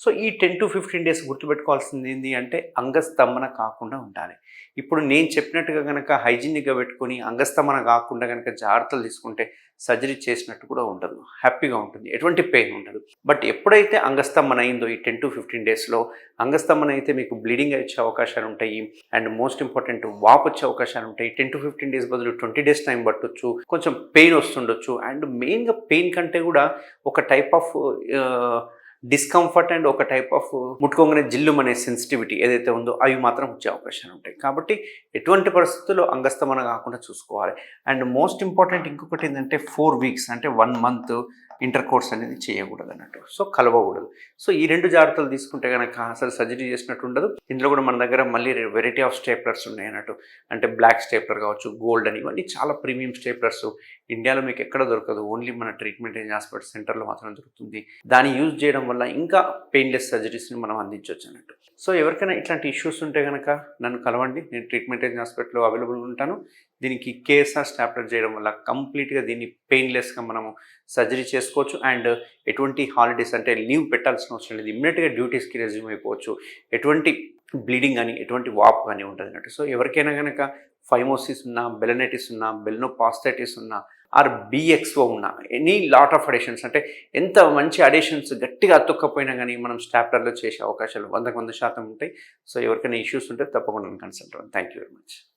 So ఈ 10 to 15 days గుర్తుపెట్టుకోవాల్సింది ఏంటి అంటే అంగస్తంభన కాకుండా ఉండాలి. ఇప్పుడు నేను చెప్పినట్టుగా గనక హైజీనిక్‌గా పెట్టుకొని అంగస్తంభన కాకుండా గనక జాగ్రత్తలు తీసుకుంటే సర్జరీ చేసినట్టు కూడా ఉండదు. హ్యాపీగా ఉంటుంది. ఎటువంటి పెయిన్ ఉండదు. బట్ ఎప్పుడైతే అంగస్తంభన అయిందో ఈ 10 to 15 డేస్‌లో అంగస్తంభన అయితే మీకు బ్లీడింగ్ వచ్చే అవకాశాలుంటాయి. అండ్ మోస్ట్ ఇంపార్టెంట్ వాపు వచ్చే అవకాశాలుంటాయి. 10 to 15 డేస్ బదులు 20 డేస్ టైం పట్టొచ్చు. కొంచెం పెయిన్ వస్తుండొచ్చు. అండ్ మెయిన్‌గా పెయిన్ కంటే కూడా ఒక టైప్ ఆఫ్ డిస్కంఫర్ట్ అండ్ ఒక టైప్ ఆఫ్ ముట్టుకోగానే జిల్లుమనే సెన్సిటివిటీ ఏదైతే ఉందో అవి మాత్రం వచ్చే అవకాశాలు ఉంటాయి. కాబట్టి ఎటువంటి పరిస్థితుల్లో అంగస్తంభన కాకుండా చూసుకోవాలి. అండ్ మోస్ట్ ఇంపార్టెంట్ ఇంకొకటి ఏంటంటే 4 వీక్స్ అంటే 1 మంత్ ఇంటర్ కోర్స్ అనేది చేయకూడదు అన్నట్టు. సో కలవకూడదు. సో ఈ 2 జాగ్రత్తలు తీసుకుంటే కనుక అసలు సర్జరీ చేసినట్టు ఉండదు. ఇందులో కూడా మన దగ్గర మళ్ళీ వెరైటీ ఆఫ్ స్టేప్లర్స్ ఉన్నాయి అన్నట్టు. అంటే బ్లాక్ స్టేప్లర్ కావచ్చు, గోల్డ్ అని ఇవన్నీ చాలా ప్రీమియం స్టేప్లర్స్. ఇండియాలో మీకు ఎక్కడ దొరకదు. ఓన్లీ మన ట్రీట్మెంట్ ఏజ్ హాస్పిటల్ సెంటర్లో మాత్రం దొరుకుతుంది. దాన్ని యూజ్ చేయడం వల్ల ఇంకా పెయిన్లెస్ సర్జరీస్ని మనం అందించవచ్చు అన్నట్టు. సో ఎవరికైనా ఇట్లాంటి ఇష్యూస్ ఉంటే కనుక నన్ను కలవండి. నేను ట్రీట్మెంట్ ఏజ్ హాస్పిటల్లో అవైలబుల్ ఉంటాను. దీనికి కేఎస్ఆర్ స్టాప్లర్ చేయడం వల్ల కంప్లీట్గా దీన్ని పెయిన్లెస్గా మనము సర్జరీ చేసుకోవచ్చు. అండ్ ఎటువంటి హాలిడేస్ అంటే లీవ్ పెట్టాల్సిన అవసరం లేదు. ఇమ్మీడియట్గా డ్యూటీస్కి రెజ్యూమ్ అయిపోవచ్చు. ఎటువంటి బ్లీడింగ్ కానీ ఎటువంటి వాపు కానీ ఉంటుంది అన్నట్టు. సో ఎవరికైనా కనుక ఫైమోసిస్ ఉన్నా, బెలనైటిస్ ఉన్నా, బెల్నోపాస్టైటిస్ ఉన్నా, ఆర్ బిఎక్స్ఓ ఉన్నా, ఎనీ లాట్ ఆఫ్ అడిషన్స్ అంటే ఎంత మంచి అడిషన్స్ గట్టిగా అతుక్కపోయినా కానీ మనం స్టాప్లర్లో చేసే అవకాశాలు 100% ఉంటాయి. సో ఎవరికైనా ఇష్యూస్ ఉంటే తప్పకుండా కన్సల్ట్ అవ్వండి. Thank you very much.